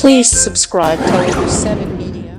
Please subscribe to 7 Media.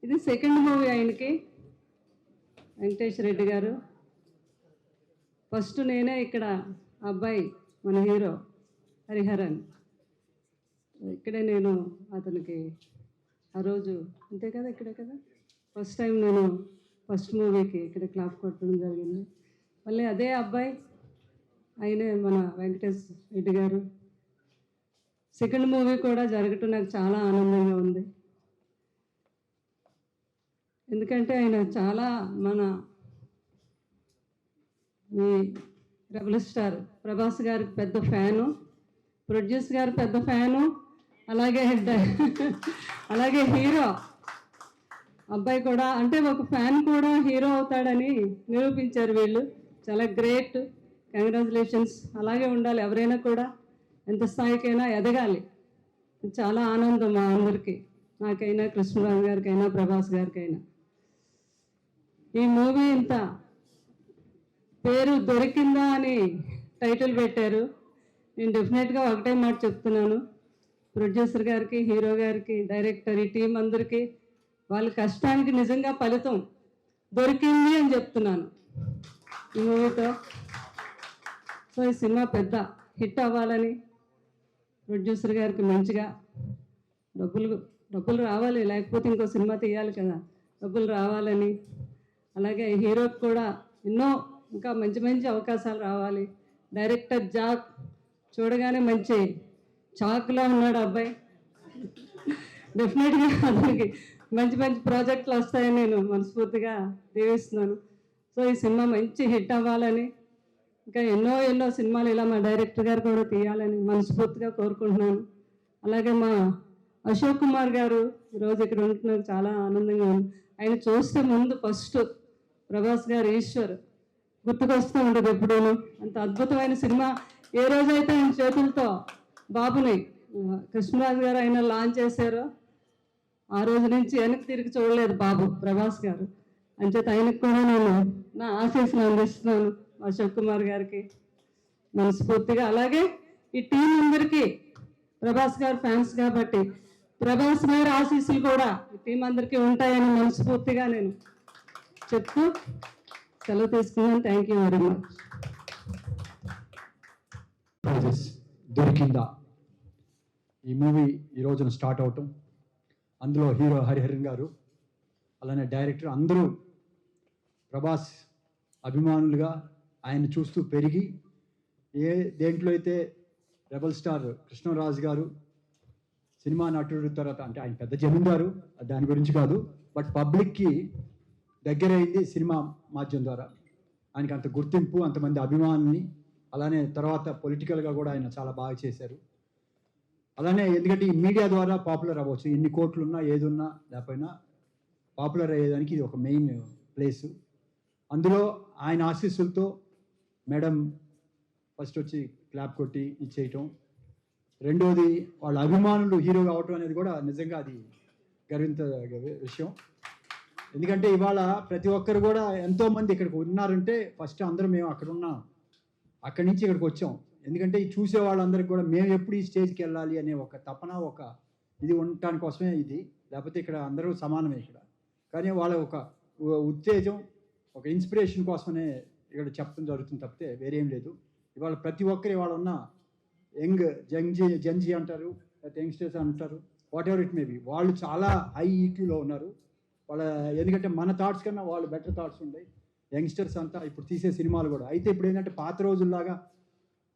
ఇది second movie ఆయనకి, వెంకటేష్ రెడ్డి గారు. ఫస్ట్ నేనే ఇక్కడ అబ్బాయి మన హీరో హరిహరన్, ఇక్కడే నేను అతనికి ఆ రోజు అంతే కదా, ఇక్కడే కదా ఫస్ట్ టైం నేను ఫస్ట్ మూవీకి ఇక్కడ క్లాప్ కొట్టడం జరిగింది. మళ్ళీ అదే అబ్బాయి ఆయనే మన వెంకటేష్ రెడ్డి గారు. సెకండ్ మూవీ కూడా జరగటం నాకు చాలా ఆనందంగా ఉంది. ఎందుకంటే ఆయన చాలా మన ఈ రెబల్ స్టార్ ప్రభాస్ గారికి పెద్ద ఫ్యాను, ప్రొడ్యూసర్ గారు పెద్ద ఫ్యాను, అలాగే హీరో అబ్బాయి కూడా, అంటే ఒక ఫ్యాన్ కూడా హీరో అవుతాడని నిరూపించారు వీళ్ళు. చాలా గ్రేట్, కంగ్రాచులేషన్స్. అలాగే ఉండాలి, ఎవరైనా కూడా ఎంత స్థాయికైనా ఎదగాలి. చాలా ఆనందం మా అందరికీ, నాకైనా, కృష్ణరాజు గారికైనా, ప్రభాస్ గారికైనా. ఈ మూవీ ఇంత పేరు దొరికిందా అని టైటిల్ పెట్టారు. నేను డెఫినెట్గా ఒకటే మాట చెప్తున్నాను, ప్రొడ్యూసర్ గారికి, హీరో గారికి, డైరెక్టర్, ఈ టీం అందరికీ వాళ్ళ కష్టానికి నిజంగా ఫలితం దొరికింది అని చెప్తున్నాను ఈ మూవీతో. సో ఈ సినిమా పెద్ద హిట్ అవ్వాలని, ప్రొడ్యూసర్ గారికి మంచిగా డబ్బులు రావాలి, లేకపోతే ఇంకో సినిమా తీయాలి కదా, డబ్బులు రావాలని, అలాగే హీరోకి కూడా ఎన్నో ఇంకా మంచి మంచి అవకాశాలు రావాలి. డైరెక్టర్ జాక్ చూడగానే మంచి చాక్లో ఉన్నాడు అబ్బాయి. డెఫినెట్గా అతనికి మంచి మంచి ప్రాజెక్టులు వస్తాయని నేను మనస్ఫూర్తిగా దీవిస్తున్నాను. సో ఈ సినిమా మంచి హిట్ అవ్వాలని, ఇంకా ఎన్నో సినిమాలు ఇలా మా డైరెక్టర్ గారు కూడా తీయాలని మనస్ఫూర్తిగా కోరుకుంటున్నాను. అలాగే మా అశోక్ కుమార్ గారు ఈరోజు ఇక్కడ ఉంటున్నారు, చాలా ఆనందంగా ఉంది. ఆయన చూస్తే ముందు ఫస్ట్ ప్రభాస్ గారు ఈశ్వర్ గుర్తుకొస్తూ ఉండదు ఎప్పుడూను. అంత అద్భుతమైన సినిమా ఏ రోజైతే ఆయన చేతులతో బాబుని కృష్ణరాజు గారు ఆయన లాంచ్ చేశారో ఆ రోజు నుంచి వెనక్కి తిరిగి చూడలేదు బాబు ప్రభాస్ గారు. అంచేత ఆయనకు కూడా నేను నా ఆశీస్సులు అందిస్తున్నాను అశోక్ కుమార్ గారికి మనస్ఫూర్తిగా. అలాగే ఈ టీం అందరికీ ప్రభాస్ గారు ఫ్యాన్స్ కాబట్టి ప్రభాస్ గారి ఆశీస్సులు కూడా ఈ టీం అందరికీ ఉంటాయని మనస్ఫూర్తిగా నేను చెప్తూ సెలవు తీసుకున్నాను. Thank you very much. దొరికిందా ఈ మూవీ ఈ రోజున స్టార్ట్ అవటం, అందులో హీరో హరిహరన్ గారు, అలానే డైరెక్టర్ అందరూ ప్రభాస్ అభిమానులుగా ఆయన చూస్తూ పెరిగి, దేంట్లో అయితే రెబల్ స్టార్ కృష్ణరాజు గారు సినిమా నటుడు తర్వాత, అంటే ఆయన పెద్ద జమీందారు, దాని గురించి కాదు, బట్ పబ్లిక్కి దగ్గరైంది సినిమా మాధ్యమం ద్వారా. ఆయనకి అంత గుర్తింపు, అంతమంది అభిమానుల్ని, అలానే తర్వాత పొలిటికల్గా కూడా ఆయన చాలా బాగా చేశారు. అలానే ఎందుకంటే ఈ మీడియా ద్వారా పాపులర్ అవ్వచ్చు, ఎన్ని కోట్లున్నా ఏదున్నా లేకపోయినా పాపులర్ అయ్యేదానికి ఇది ఒక మెయిన్ ప్లేసు. అందులో ఆయన ఆశీస్సులతో మేడం ఫస్ట్ వచ్చి క్లాప్ కొట్టి ఇచ్చేయటం, రెండోది వాళ్ళ అభిమానులు హీరో కావటం అనేది కూడా నిజంగా అది గర్వింత విషయం. ఎందుకంటే ఇవాళ ప్రతి ఒక్కరు కూడా ఎంతోమంది ఇక్కడికి ఉన్నారంటే ఫస్ట్ అందరూ మేము అక్కడ ఉన్నాం, అక్కడి నుంచి ఇక్కడికి వచ్చాం. ఎందుకంటే ఈ చూసే వాళ్ళందరికీ కూడా మేము ఎప్పుడు ఈ స్టేజ్కి వెళ్ళాలి అనే ఒక తపన, ఒక ఇది ఉండటానికి కోసమే ఇది. లేకపోతే ఇక్కడ అందరూ సమానమే ఇక్కడ, కానీ వాళ్ళ ఒక ఉత్తేజం, ఒక ఇన్స్పిరేషన్ కోసమనే ఇక్కడ చెప్పడం జరుగుతుంది తప్పితే వేరేం లేదు. ఇవాళ ప్రతి ఒక్కరు ఇవాళ ఉన్న జంజీ అంటారు, లేకపోతే యంగ్స్టర్స్ అంటారు, what ever it may B, వాళ్ళు చాలా హై ఈక్యూలో ఉన్నారు. వాళ్ళ ఎందుకంటే మన థాట్స్ కన్నా వాళ్ళు బెటర్ థాట్స్ ఉన్నాయి. యంగ్స్టర్స్ అంతా ఇప్పుడు తీసే సినిమాలు కూడా అయితే ఇప్పుడు ఏంటంటే పాత రోజుల్లాగా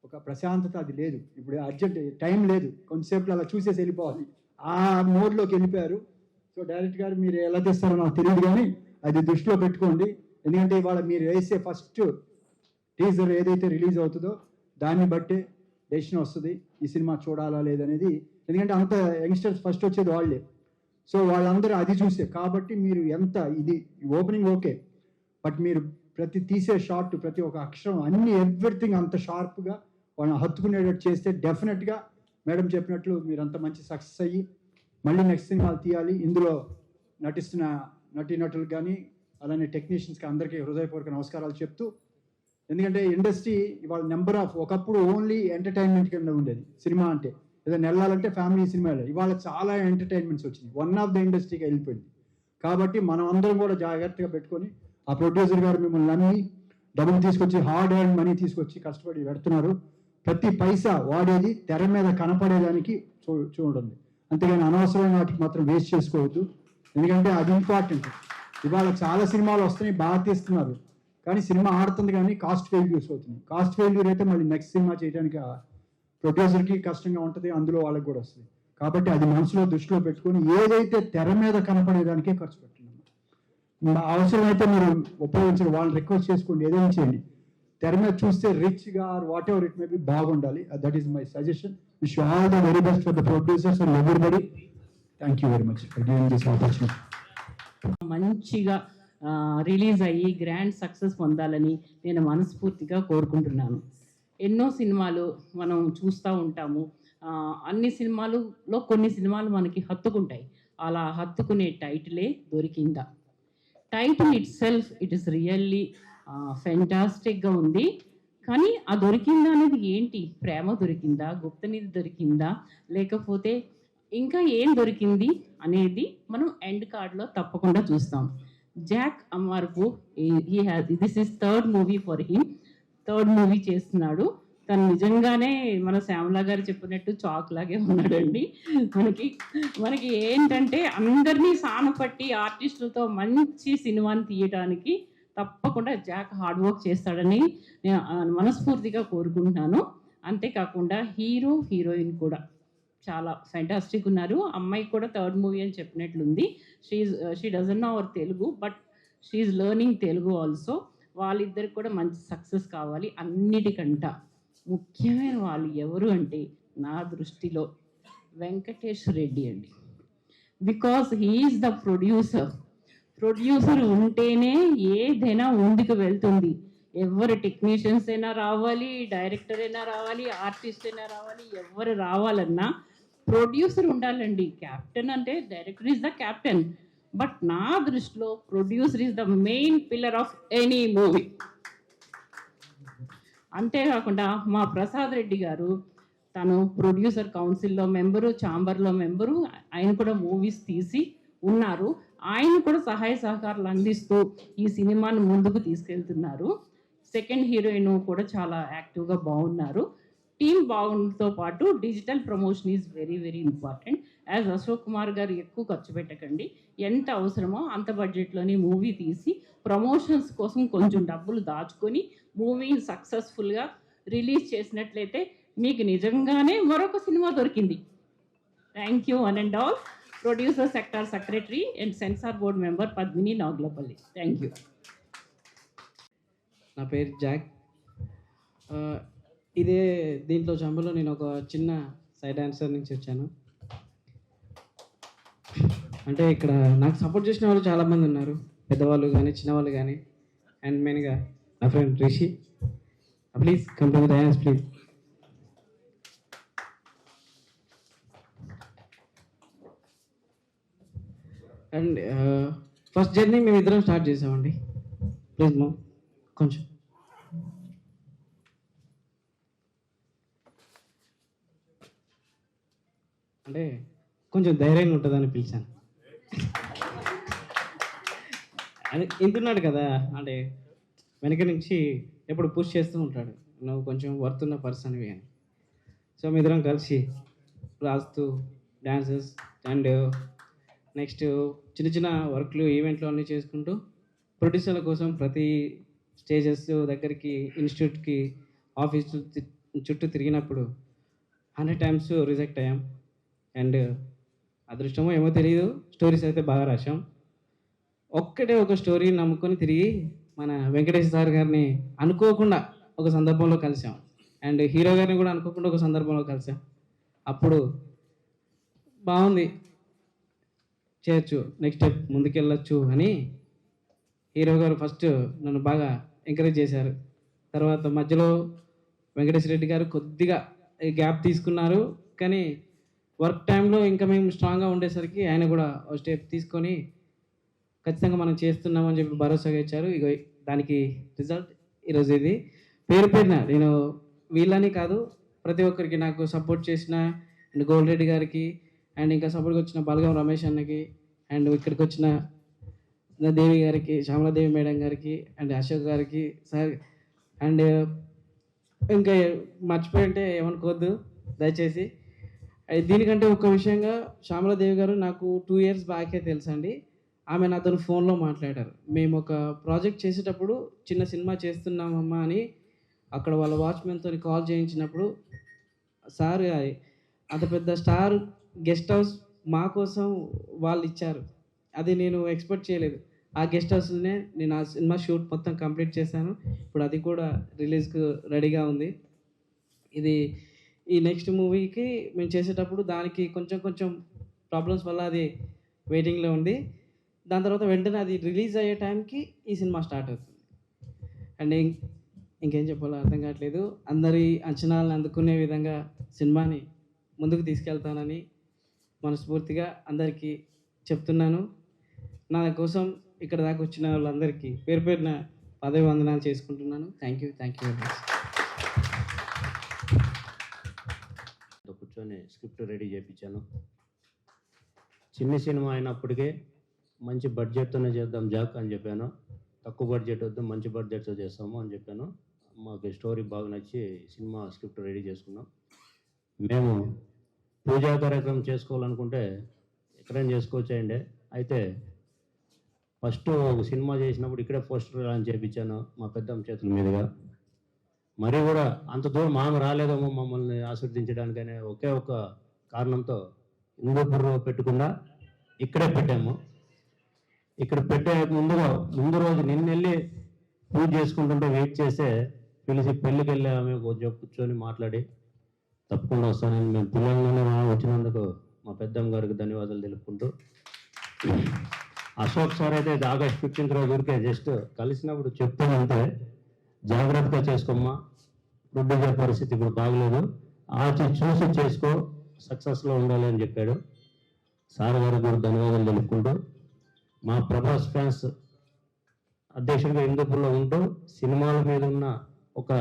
ఒక ప్రశాంతత అది లేదు. ఇప్పుడు అర్జెంట్ టైం లేదు, కొంచెంసేపు అలా చూసేసి వెళ్ళిపోవాలి, ఆ మోడ్లోకి వెళ్ళిపోయారు. సో డైరెక్ట్ గారు మీరు ఎలా తెస్తారో నాకు తెలియదు, కానీ అది దృష్టిలో పెట్టుకోండి. ఎందుకంటే ఇవాళ మీరు వేసే ఫస్ట్ టీజర్ ఏదైతే రిలీజ్ అవుతుందో దాన్ని బట్టే డెసిషన్ వస్తుంది ఈ సినిమా చూడాలా లేదనేది. ఎందుకంటే అంత యంగ్స్టర్స్ ఫస్ట్ వచ్చేది వాళ్ళే, సో వాళ్ళందరూ అది చూసే. కాబట్టి మీరు ఎంత ఇది ఓపెనింగ్ ఓకే, బట్ మీరు ప్రతి తీసే షార్ట్, ప్రతి ఒక్క అక్షరం, అన్ని ఎవ్రీథింగ్ అంత షార్ప్గా వాళ్ళని హత్తుకునేటట్టు చేస్తే డెఫినెట్గా మేడం చెప్పినట్లు మీరు అంత మంచి సక్సెస్ అయ్యి మళ్ళీ నెక్స్ట్ సినిమాలు తీయాలి. ఇందులో నటిస్తున్న నటీనటులకు కానీ అలానే టెక్నీషియన్స్కి అందరికీ హృదయపూర్వక నమస్కారాలు చెప్తూ, ఎందుకంటే ఇండస్ట్రీ ఇవాళ నెంబర్ ఆఫ్, ఒకప్పుడు ఓన్లీ ఎంటర్టైన్మెంట్ కింద ఉండేది సినిమా అంటే, ఏదైనా వెళ్ళాలంటే ఫ్యామిలీ సినిమాలు, ఇవాళ చాలా ఎంటర్టైన్మెంట్స్ వచ్చినాయి, వన్ ఆఫ్ ద ఇండస్ట్రీకి వెళ్ళిపోయింది. కాబట్టి మనం అందరం కూడా జాగ్రత్తగా పెట్టుకొని, ఆ ప్రొడ్యూసర్ గారు మిమ్మల్ని నమ్మి డబ్బులు తీసుకొచ్చి, హార్డ్ ఎర్న్ మనీ తీసుకొచ్చి కష్టపడి పెడుతున్నారు. ప్రతి పైసా వాడేది తెర మీద కనపడేదానికి చూడండి, అంతేగాని అనవసరమైన వాటికి మాత్రం వేస్ట్ చేసుకోవద్దు. ఎందుకంటే అది ఇంపార్టెంట్. ఇవాళ చాలా సినిమాలు వస్తున్నాయి, బాగా తీస్తున్నారు, కానీ సినిమా ఆడుతుంది కానీ కాస్ట్ ఫెయిల్యూర్స్ అవుతుంది. కాస్ట్ ఫెయిల్యూర్ అయితే మళ్ళీ నెక్స్ట్ సినిమా చేయడానికి ప్రొడ్యూసర్కి కష్టంగా ఉంటుంది, అందులో వాళ్ళకి కూడా వస్తుంది. కాబట్టి అది మనసులో దృష్టిలో పెట్టుకొని ఏదైతే తెర మీద కనపడేదానికే ఖర్చు పెట్టండి. అవసరమైతే మీరు ఉపయోగించండి, వాళ్ళని రిక్వెస్ట్ చేసుకోండి, ఏదైనా చేయండి. తెర మీద చూస్తే రిచ్గా or whatever it may be బాగుండాలి. That is my suggestion. Wish all the very best for the producers and everybody. Thank you very much for giving this opportunity. మంచిగా రిలీజ్ అయ్యి గ్రాండ్ సక్సెస్ పొందాలని నేను మనస్ఫూర్తిగా కోరుకుంటున్నాను. ఎన్నో సినిమాలు మనం చూస్తూ ఉంటాము. అన్ని సినిమాలలో కొన్ని సినిమాలు మనకి హత్తుకుంటాయి. అలా హత్తుకునే టైటిలే దొరికిందా. Title itself it is really ఫెంటాస్టిక్గా ఉంది. కానీ ఆ దొరికిందా అనేది ఏంటి? ప్రేమ దొరికిందా, గుప్తనిధి దొరికిందా, లేకపోతే ఇంకా ఏం దొరికింది అనేది మనం ఎండ్ కార్డ్లో తప్పకుండా చూస్తాం. జాక్ అమార్పు this is third movie for him. Third movie చేస్తున్నాడు. తను నిజంగానే మన శ్యామలా గారు చెప్పినట్టు చాక్ లాగే ఉన్నాడండి. మనకి ఏంటంటే అందరినీ సానపట్టి ఆర్టిస్టులతో మంచి సినిమాని తీయడానికి తప్పకుండా జాక్ హార్డ్ వర్క్ చేస్తాడని నేను మనస్ఫూర్తిగా కోరుకుంటున్నాను. అంతేకాకుండా హీరో హీరోయిన్ కూడా చాలా ఫెంటాస్టిక్ ఉన్నారు. అమ్మాయి కూడా థర్డ్ మూవీ అని చెప్పినట్లుంది. She doesn't know our Telugu, but she learning Telugu also. వాళ్ళిద్దరికి కూడా మంచి సక్సెస్ కావాలి. అన్నిటికంట ముఖ్యమైన వాళ్ళు ఎవరు అంటే నా దృష్టిలో వెంకటేష్ రెడ్డి అండి. Because he's the producer. Producer ఉంటేనే ఏదైనా ముందుకు వెళ్తుంది. ఎవరు టెక్నీషియన్స్ అయినా రావాలి, డైరెక్టర్ అయినా రావాలి, ఆర్టిస్ట్ అయినా రావాలి, ఎవరు రావాలన్నా ప్రొడ్యూసర్ ఉండాలండి. క్యాప్టెన్ అంటే director is the captain, but నా దృష్టిలో producer is the main pillar of any movie. అంతేకాకుండా మా ప్రసాద్ రెడ్డి గారు తను ప్రొడ్యూసర్ కౌన్సిల్లో మెంబరు, ఛాంబర్లో మెంబరు. ఆయన కూడా మూవీస్ తీసి ఉన్నారు. ఆయన కూడా సహాయ సహకారాలు అందిస్తూ ఈ సినిమాను ముందుకు తీసుకెళ్తున్నారు. సెకండ్ హీరోయిన్ కూడా చాలా యాక్టివ్గా బాగున్నారు. టీమ్ బాగుండతో పాటు digital promotion is very very important. As Ashok Kumar గారు ఎక్కువ ఖర్చు పెట్టకండి, ఎంత అవసరమో అంత బడ్జెట్లోని మూవీ తీసి ప్రమోషన్స్ కోసం కొంచెం డబ్బులు దాచుకొని మూవీని సక్సెస్ఫుల్గా రిలీజ్ చేసినట్లయితే మీకు నిజంగానే మరొక సినిమా దొరికింది. Thank you one and all. Producer sector secretary and censor board member Padmini Nagulapalli. Thank you. నా పేరు జాక్. ఇదే దీంట్లో చంబలో నేను ఒక చిన్న సైడ్ ఆన్సర్ నుంచి వచ్చాను. అంటే ఇక్కడ నాకు సపోర్ట్ చేసిన వాళ్ళు చాలామంది ఉన్నారు, పెద్దవాళ్ళు కానీ చిన్నవాళ్ళు కానీ. అండ్ మెయిన్గా నా friend Rishi. Please come to the dance please. And first journey మేము ఇద్దరం స్టార్ట్ చేసామండి. ప్లీజ్ మా కొంచెం అంటే కొంచెం ధైర్యంగా ఉంటుందని పిలిచాను. అది ఇంటున్నాడు కదా, అంటే వెనక నుంచి ఎప్పుడు పుష్ చేస్తూ ఉంటాడు, నువ్వు కొంచెం వర్త్ ఉన్న పర్సన్వి అని. సో మీ ఇద్దరం కలిసి రాస్తూ డ్యాన్సెస్ అండ్ నెక్స్ట్ చిన్న చిన్న వర్క్లు ఈవెంట్లు అన్నీ చేసుకుంటూ ప్రొడ్యూసర్ల కోసం ప్రతి స్టేజెస్ దగ్గరికి, ఇన్స్టిట్యూట్కి, ఆఫీస్ చుట్టూ తిరిగినప్పుడు 100 times రిజెక్ట్ అయ్యాం. అండ్ అదృష్టమో ఏమో తెలియదు, స్టోరీస్ అయితే బాగా రాసాం. ఒక్కటే ఒక స్టోరీ నమ్ముకొని తిరిగి మన వెంకటేష్ సార్ గారిని అనుకోకుండా ఒక సందర్భంలో కలిసాం. అండ్ హీరో గారిని కూడా అనుకోకుండా ఒక సందర్భంలో కలిసాం. అప్పుడు బాగుంది, చేయొచ్చు, నెక్స్ట్ స్టెప్ ముందుకెళ్ళొచ్చు అని హీరో గారు ఫస్ట్ నన్ను బాగా ఎంకరేజ్ చేశారు. తర్వాత మధ్యలో వెంకటేష్ రెడ్డి గారు కొద్దిగా గ్యాప్ తీసుకున్నారు, కానీ వర్క్ టైంలో ఇంకా మేము స్ట్రాంగ్గా ఉండేసరికి ఆయన కూడా ఒక స్టెప్ తీసుకొని ఖచ్చితంగా మనం చేస్తున్నామని చెప్పి భరోసాగా ఇచ్చారు. ఇక దానికి రిజల్ట్ ఈరోజు ఇది. పేరు పేరున నేను వీళ్ళని కాదు, ప్రతి ఒక్కరికి నాకు సపోర్ట్ చేసిన అండ్ గోల్డ్ రెడ్డి గారికి, అండ్ ఇంకా సపోర్ట్కి వచ్చిన బలగం రమేష్ అన్నకి, అండ్ ఇక్కడికి వచ్చిన దేవి గారికి, శ్యామలాదేవి మేడం గారికి, అండ్ అశోక్ గారికి సార్. అండ్ ఇంకా మర్చిపోయి ఉంటే ఏమనుకోవద్దు దయచేసి. దీనికంటే ఒక విషయంగా శ్యామలాదేవి గారు నాకు 2 years బ్యాకే తెలుసండి. ఆమె నాతో ఫోన్లో మాట్లాడారు. మేము ఒక ప్రాజెక్ట్ చేసేటప్పుడు చిన్న సినిమా చేస్తున్నామమ్మా అని అక్కడ వాళ్ళ వాచ్మెన్తో కాల్ చేయించినప్పుడు, సార్ అంత పెద్ద స్టార్ గెస్ట్ హౌస్ మా కోసం వాళ్ళు ఇచ్చారు, అది నేను ఎక్స్పెక్ట్ చేయలేదు. ఆ గెస్ట్ హౌస్లోనే నేను ఆ సినిమా షూట్ మొత్తం కంప్లీట్ చేశాను. ఇప్పుడు అది కూడా రిలీజ్కి రెడీగా ఉంది. ఇది ఈ నెక్స్ట్ మూవీకి మేము చేసేటప్పుడు దానికి కొంచెం ప్రాబ్లమ్స్ వల్ల అది వెయిటింగ్లో ఉంది. దాని తర్వాత వెంటనే అది రిలీజ్ అయ్యే టైంకి ఈ సినిమా స్టార్ట్ అవుతుంది. అండ్ ఇంకేం చెప్పాలో అర్థం కావట్లేదు. అందరి అంచనాలను అందుకునే విధంగా సినిమాని ముందుకు తీసుకెళ్తానని మనస్ఫూర్తిగా అందరికీ చెప్తున్నాను. నా కోసం ఇక్కడ దాకా వచ్చిన వాళ్ళందరికీ పేరు పేరున వందనాలు చేసుకుంటున్నాను. Thank you very much. కూర్చొని స్క్రిప్ట్ రెడీ చేయించాను. చిన్న సినిమా అయినప్పటికీ మంచి బడ్జెట్తోనే చేద్దాం జాక్ అని చెప్పాను. తక్కువ బడ్జెట్ వద్దు, మంచి బడ్జెట్తో చేస్తాము అని చెప్పాను. మాకు స్టోరీ బాగా నచ్చి సినిమా స్క్రిప్ట్ రెడీ చేసుకున్నాం. మేము పూజా కార్యక్రమం చేసుకోవాలనుకుంటే ఎక్కడైనా చేసుకోవచ్చాయండి. అయితే ఫస్ట్ సినిమా చేసినప్పుడు ఇక్కడే పోస్టర్ అని చేయించాను మా పెద్దమ్మ చేతుల మీదుగా. మరి కూడా అంత దూరం ఆమె రాలేదేమో మమ్మల్ని ఆశీర్వదించడానికనే ఒకే ఒక కారణంతో హిందూపూర్లో పెట్టకుండా ఇక్కడే పెట్టాము. ఇక్కడ పెట్టే ముందు రోజు నిన్నెళ్ళి పూజ చేసుకుంటుంటే వెయిట్ చేసే పిలిచి పెళ్ళికి వెళ్ళి ఆమె కొంచెం కూర్చొని మాట్లాడి తప్పకుండా వస్తానని మేము పిల్లల్లోనే వచ్చినందుకు మా పెద్దమ్మ గారికి ధన్యవాదాలు తెలుపుకుంటూ, అశోక్ సార్ అయితే ఆగస్ట్ 15 రోజు ఊరికే జస్ట్ కలిసినప్పుడు చెప్తానంటే జాగ్రత్తగా చేసుకోమ్మా, ప్రొడ్యూసర్ పరిస్థితి ఇప్పుడు బాగలేదు, చూసి చేసుకో, సక్సెస్లో ఉండాలి అని చెప్పాడు. సార్ గారికి కూడా ధన్యవాదాలు తెలుపుకుంటూ, మా ప్రభాస్ ఫ్యాన్స్ అధ్యక్షుడిగా హిందూపూర్లో ఉంటూ సినిమాల మీద ఉన్న ఒక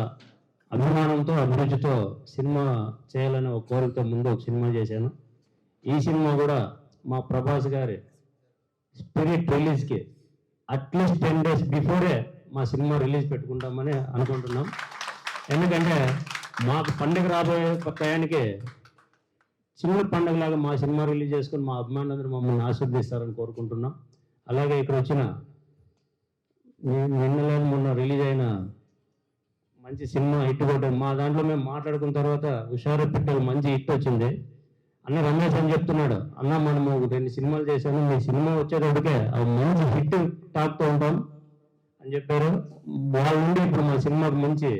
అభిమానంతో అభిరుచితో సినిమా చేయాలని ఒక కోరికతో ముందు ఒక సినిమా చేశాను. ఈ సినిమా కూడా మా ప్రభాస్ గారి స్పిరిట్ రిలీజ్కి అట్లీస్ట్ 10 days బిఫోరే మా సినిమా రిలీజ్ పెట్టుకుంటామని అనుకుంటున్నాం. ఎందుకంటే మాకు పండుగ రాబోయే టయానికి చిన్న పండుగలాగా మా సినిమా రిలీజ్ చేసుకొని మా అభిమానులందరూ మమ్మల్ని ఆశీర్వదిస్తారని కోరుకుంటున్నాం. అలాగే ఇక్కడ వచ్చిన మొన్న రిలీజ్ అయిన మంచి సినిమా హిట్ కొట్టారు. మా దాంట్లో మేము మాట్లాడుకున్న తర్వాత హుషారు పిట్టలు మంచి హిట్ వచ్చింది. అన్న రమేష్ అని చెప్తున్నాడు, అన్న మనము 2 సినిమాలు చేశాను, మీ సినిమా వచ్చేటప్పటికే అవి మంచి హిట్ టాక్తో ఉంటాం అని చెప్పారు. వాళ్ళ నుండి ఇప్పుడు మా సినిమాకు మంచి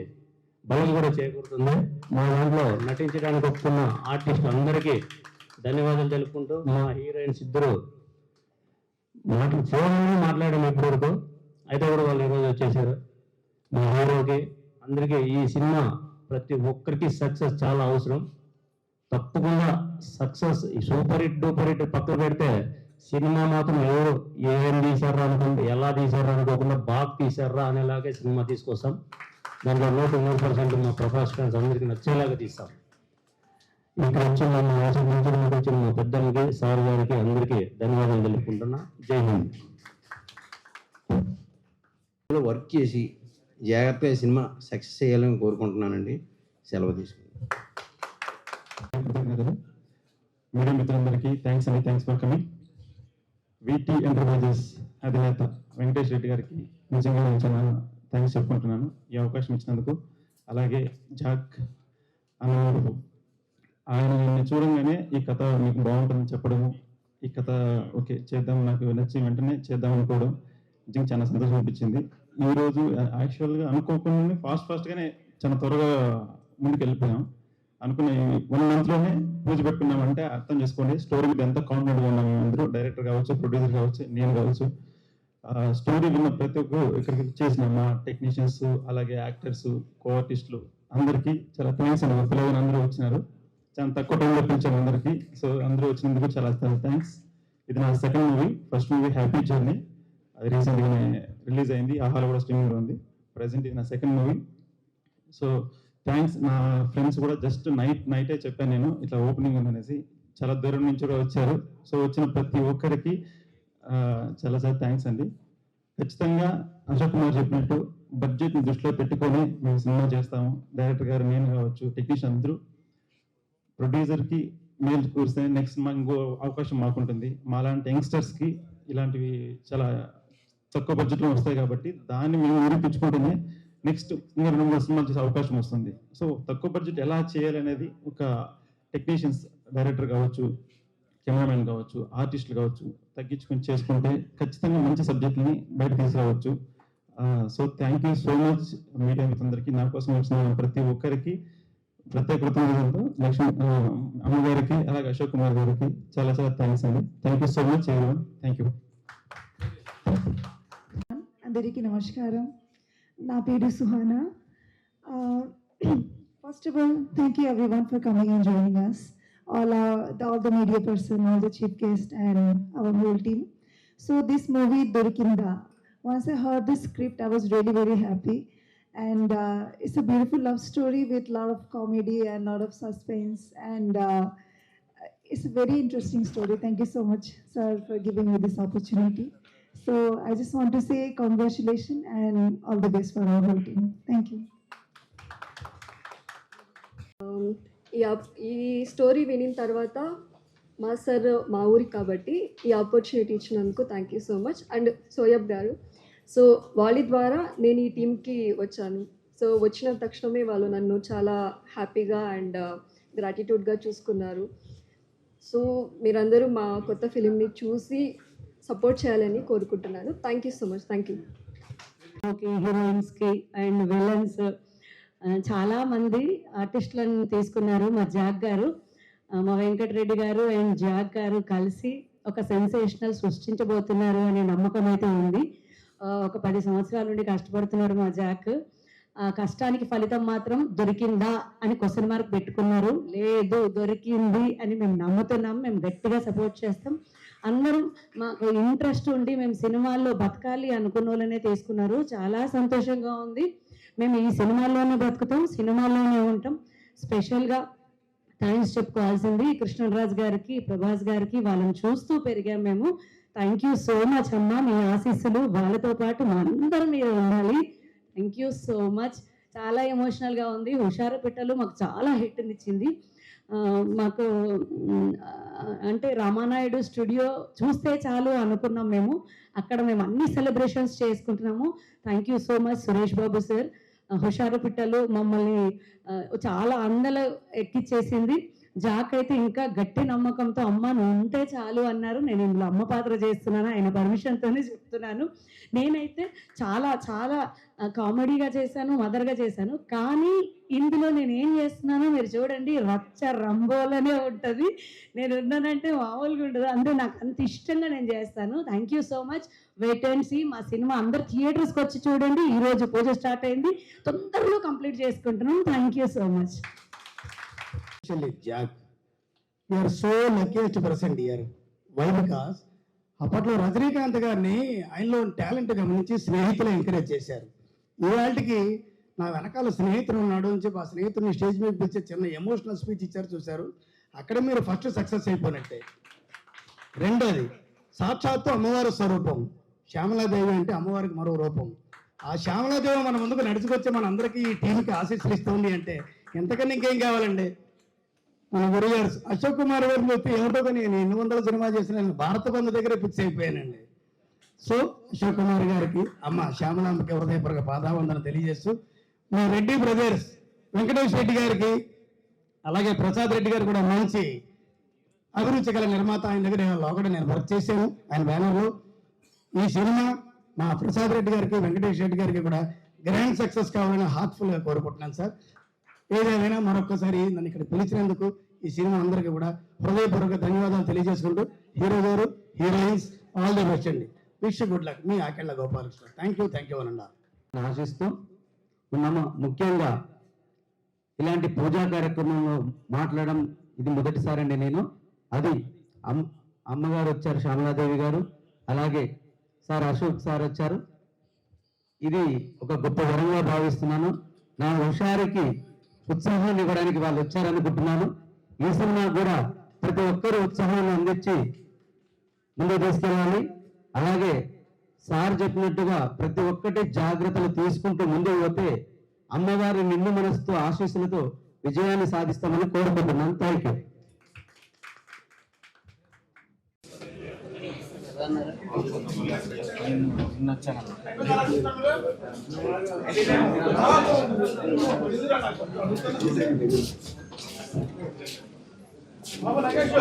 బలం కూడా చేకూరుతుంది. మా దాంట్లో నటించడానికి ఒప్పుకున్న ఆర్టిస్టులు అందరికీ ధన్యవాదాలు తెలుపుకుంటూ, మా హీరోయిన్స్ ఇద్దరు ఫోన్లోనే మాట్లాడాము ఇప్పటివరకు, అయితే కూడా వాళ్ళు ఈరోజు వచ్చేసారు. మా హీరోకి అందరికీ ఈ సినిమా ప్రతి ఒక్కరికి సక్సెస్ చాలా అవసరం. తప్పకుండా success super hit duper hit పక్కన పెడితే సినిమా మాత్రం ఎవరు ఏం తీశారా అనుకుంటే, ఎలా తీశారా అనుకోకుండా బాగా తీశారా అనేలాగే సినిమా తీసుకొస్తాం. దాంట్లో 100% మా ప్రభాస్ ఫ్యాన్స్ అందరికీ నచ్చేలాగా తీస్తాం. ఇక్కడ వచ్చి నన్ను ఆశీర్వదించడానికి వచ్చిన మా పెద్దలకి, సార్ గారికి అందరికీ ధన్యవాదాలు తెలుపుకుంటున్నా. జై హింద్. వర్క్ చేసి జాగ్రత్తగా సినిమా సక్సెస్ చేయాలని కోరుకుంటున్నానండి. సెలవు తీసుకుంటాను. మీడియా మిత్రులందరికీ థ్యాంక్స్ ఫర్ కమింగ్. విటి ఎంటర్ప్రైజెస్ అధినేత వెంకటేష్ రెడ్డి గారికి నిజంగా నేను చాలా థ్యాంక్స్ చెప్పుకుంటున్నాను ఈ అవకాశం ఇచ్చినందుకు. అలాగే జాక్ అన్నవారు, ఆయన నిన్ను చూడంగానే ఈ కథ మీకు బాగుంటుందని చెప్పడము, ఈ కథ ఓకే చేద్దాం, నాకు నచ్చి వెంటనే చేద్దాం అనుకోవడం నిజంగా చాలా సంతోషం అనిపించింది. ఈరోజు యాక్చువల్గా అనుకోకుండా ఫాస్ట్గానే చాలా త్వరగా ముందుకు వెళ్ళిపోయాం. అనుకున్న 1 monthలోనే పూజ పెట్టుకున్నామంటే అర్థం చేసుకోండి స్టోరీ మీద ఎంత కాన్ఫిడెంట్గా ఉన్నాము. అందరూ డైరెక్టర్ కావచ్చు, ప్రొడ్యూసర్ కావచ్చు, నేను కావచ్చు, స్టోరీ విన్న ప్రతి ఒక్కరు ఇక్కడికి చేసిన మా టెక్నీషియన్స్, అలాగే యాక్టర్స్, కో ఆర్టిస్టులు అందరికీ చాలా థ్యాంక్స్ అండి. పిల్లలు అందరూ వచ్చినారు, చాలా తక్కువ టైంలో పిలిచాము అందరికీ. సో అందరూ వచ్చినందుకు చాలా థ్యాంక్స్. ఇది నా second movie. First movie happy journey, అది రీసెంట్గానే రిలీజ్ అయింది, ఆహాలో కూడా స్ట్రీమింగ్లో ఉంది. ప్రజెంట్ ఇది నా సెకండ్ మూవీ. So thanks. నా ఫ్రెండ్స్ కూడా జస్ట్ నైటే చెప్పాను నేను ఇట్లా ఓపెనింగ్ ఉందనేసి, చాలా దూరం నుంచి కూడా వచ్చారు. సో వచ్చిన ప్రతి ఒక్కరికి చాలా థ్యాంక్స్ అండి. ఖచ్చితంగా అశోక్ కుమార్ చెప్పినట్టు బడ్జెట్ని దృష్టిలో పెట్టుకొని మేము సినిమా చేస్తాము. డైరెక్టర్ గారు, నేను కావచ్చు, టెక్నీషియన్ అందరూ, ప్రొడ్యూసర్కి మేలు కూరిస్తే నెక్స్ట్ మాకు ఇంకో అవకాశం మాకుంటుంది. మాలాంటి యంగ్స్టర్స్కి ఇలాంటివి చాలా తక్కువ బడ్జెట్లో వస్తాయి కాబట్టి దాన్ని మేము నిరూపించుకుంటేనే నెక్స్ట్ ఇంకా 2-3 సినిమాలు చేసే అవకాశం వస్తుంది. సో తక్కువ బడ్జెట్ ఎలా చేయాలి అనేది ఒక టెక్నీషియన్స్, డైరెక్టర్ కావచ్చు, కెమెరామెన్ కావచ్చు, ఆర్టిస్టులు కావచ్చు, తగ్గించుకొని చేసుకుంటే ఖచ్చితంగా మంచి సబ్జెక్ట్ని బయట తీసుకురావచ్చు. So thank you so much media మిత్రులందరికీ. నా కోసం వచ్చిన ప్రతి ఒక్కరికి ప్రత్యేక కృతజ్ఞతలతో లక్ష్మి అమ్మగారికి అలాగే అశోక్ కుమార్ గారికి చాలా చాలా థ్యాంక్స్ అండి. Thank you so much everyone. Thank you. అందరికీ నమస్కారం. నా పేరు Suhana. First of all, thank you everyone for coming and joining us. All the media person, all the chief guest and our whole team. So this movie Dorikinda, once I heard the script, I was really very happy. And it's a beautiful love story with a lot of comedy and a lot of suspense. And it's a very interesting story. Thank you so much, sir, for giving me this opportunity. So I just want to say congratulations and all the best for our whole team. Thank you. ఈ story వినిన తర్వాత మా sir మా ఊరికి కాబట్టి ఈ opportunity ఇచ్చినందుకు thank you so much. And Soyab గారు, సో వాళ్ళ ద్వారా నేను ఈ టీంకి వచ్చాను. సో వచ్చిన తక్షణమే వాళ్ళు నన్ను చాలా హ్యాపీగా అండ్ గ్రాటిట్యూడ్గా చూసుకున్నారు. సో మీరందరూ మా కొత్త ఫిలింని చూసి సపోర్ట్ చేయాలని కోరుకుంటున్నాను. Thank you so much. Thank you. Okay, హీరోయిన్స్కి అండ్ విలన్స్ చాలామంది ఆర్టిస్టులను తీసుకున్నారు. మా జాక్ గారు, మా వెంకటరెడ్డి గారు అండ్ జాక్ గారు కలిసి ఒక సెన్సేషనల్ సృష్టించబోతున్నారు అనే నమ్మకం అయితే ఉంది. ఒక 10 సంవత్సరాల నుండి కష్టపడుతున్నారు మా జాక్. కష్టానికి ఫలితం మాత్రం దొరికిందా అని క్వశ్చన్ మార్క్ పెట్టుకున్నారు. లేదు, దొరికింది అని మేము నమ్ముతున్నాం. మేము గట్టిగా సపోర్ట్ చేస్తాం. అందరం మాకు ఇంట్రెస్ట్ ఉండి మేము సినిమాల్లో బతకాలి అనుకున్న వాళ్ళనే తీసుకున్నారు. చాలా సంతోషంగా ఉంది. మేము ఈ సినిమాల్లోనే బ్రతుకుతాం, సినిమాల్లోనే ఉంటాం. స్పెషల్గా థ్యాంక్స్ చెప్పుకోవాల్సింది కృష్ణరాజ్ గారికి, ప్రభాస్ గారికి. వాళ్ళని చూస్తూ పెరిగాం మేము. థ్యాంక్ యూ సో మచ్ అమ్మ. మీ ఆశీస్సులు వాళ్ళతో పాటు మా అందరం మీరు ఉండాలి. Thank you so much. చాలా ఎమోషనల్గా ఉంది. హుషారు పిట్టలు మాకు చాలా హిట్నిచ్చింది. మాకు అంటే రామానాయుడు స్టూడియో చూస్తే చాలు అనుకున్నాం మేము. అక్కడ మేము అన్ని సెలబ్రేషన్స్ చేసుకుంటున్నాము. Thank you so much Suresh Babu sir. హుషారు పిట్టలు మమ్మల్ని చాలా అందలో ఎక్కిచ్చేసింది. జాక్ అయితే ఇంకా గట్టి నమ్మకంతో అమ్మ నువ్వు ఉంటే చాలు అన్నారు. నేను ఇందులో అమ్మ పాత్ర చేస్తున్నాను, ఆయన పర్మిషన్తోనే చెప్తున్నాను. నేనైతే చాలా చాలా కామెడీగా చేశాను, మదర్గా చేశాను. కానీ ఇందులో నేను ఏం చేస్తున్నానో మీరు చూడండి, రచ్చ రంబోలనే ఉంటుంది. నేను ఉన్నానంటే మామూలుగా ఉండదు. అంటే నాకు అంత ఇష్టంగా నేను చేస్తాను. Thank you so much. Wait and see. మా సినిమా అందరు థియేటర్స్కి వచ్చి చూడండి. ఈరోజు పూజ స్టార్ట్ అయింది, తొందరలో కంప్లీట్ చేసుకుంటున్నాం. Thank you so much. Jack, you are so luckiest person dear. Why? Because అప్పట్లో రజనీకాంత్ గారిని ఆయనలో టాలెంట్ గమనించి స్నేహితులు ఎంకరేజ్ చేశారు. ఇవాళకి నా వెనకాల స్నేహితుడు ఉన్నాడు అని చెప్పి ఆ స్నేహితుడిని స్టేజ్ మీద పిలిచి చిన్న ఎమోషనల్ స్పీచ్ ఇచ్చారు, చూశారు. అక్కడ మీరు ఫస్ట్ సక్సెస్ అయిపోయినట్టే. రెండోది, సాక్షాత్తు అమ్మవారి స్వరూపం శ్యామలాదేవి అంటే అమ్మవారికి మరో రూపం. ఆ శ్యామలాదేవి మన ముందుకు నడుచుకొచ్చి మన అందరికీ ఈ టీంకి ఆశీస్సులు ఇస్తుంది అంటే ఎంతకన్నా ఇంకేం కావాలండి. మన గురుగారు అశోక్ కుమార్ గారు చెప్పి ఏమిటో నేను 800 సినిమా చేసిన భారత బంధు దగ్గరే ఫిక్స్ అయిపోయానండి. సో అశోక్ కుమార్ గారికి అమ్మ శ్యామలాంబకి హృదయపూర్వక పాదావందన తెలియజేస్తూ, మా రెడ్డి బ్రదర్స్ వెంకటేష్ రెడ్డి గారికి అలాగే ప్రసాద్ రెడ్డి గారు కూడా మంచి అభిరుచి గల నిర్మాత. ఆయన దగ్గర లోకడ నేను వర్క్ చేశాను ఆయన బ్యానర్లో. ఈ సినిమా మా ప్రసాద్ రెడ్డి గారికి వెంకటేష్ రెడ్డి గారికి కూడా గ్రాండ్ సక్సెస్ కావాలని హార్ట్ఫుల్గా కోరుకుంటున్నాను సార్. ఏదేమైనా మరొక్కసారి నన్ను ఇక్కడ పిలిచినందుకు ఈ సినిమా అందరికీ కూడా హృదయపూర్వక ధన్యవాదాలు తెలియజేసుకుంటూ, హీరో గారు, హీరోయిన్స్ ఆల్ ది బెస్ట్ అండి. Wish good luck. Me Akella Gopalakrishna. Thank you అనండి. ఆశిస్తూ ఉన్నాము. ముఖ్యంగా ఇలాంటి పూజా కార్యక్రమంలో మాట్లాడడం ఇది మొదటిసారి అండి నేను. అది అమ్మగారు వచ్చారు, శ్యామలాదేవి గారు, అలాగే సార్ అశోక్ సార్ వచ్చారు. ఇది ఒక గొప్ప వరంగా భావిస్తున్నాను. నా హుషారికి ఉత్సాహాన్ని ఇవ్వడానికి వాళ్ళు వచ్చారనుకుంటున్నాను. ఈ సినిమా కూడా ప్రతి ఒక్కరూ ఉత్సాహాన్ని అందించి ముందుకు తీసుకెళ్ళాలి. అలాగే సార్ చెప్పినట్టుగా ప్రతి ఒక్కటి జాగ్రత్తలు తీసుకుంటూ ముందుకు పోతే అమ్మవారి నిండు మనసుతో ఆశీస్సులతో విజయాన్ని సాధిస్తామని కోరుకుంటున్నాను. Thank you. బాబు నగేష్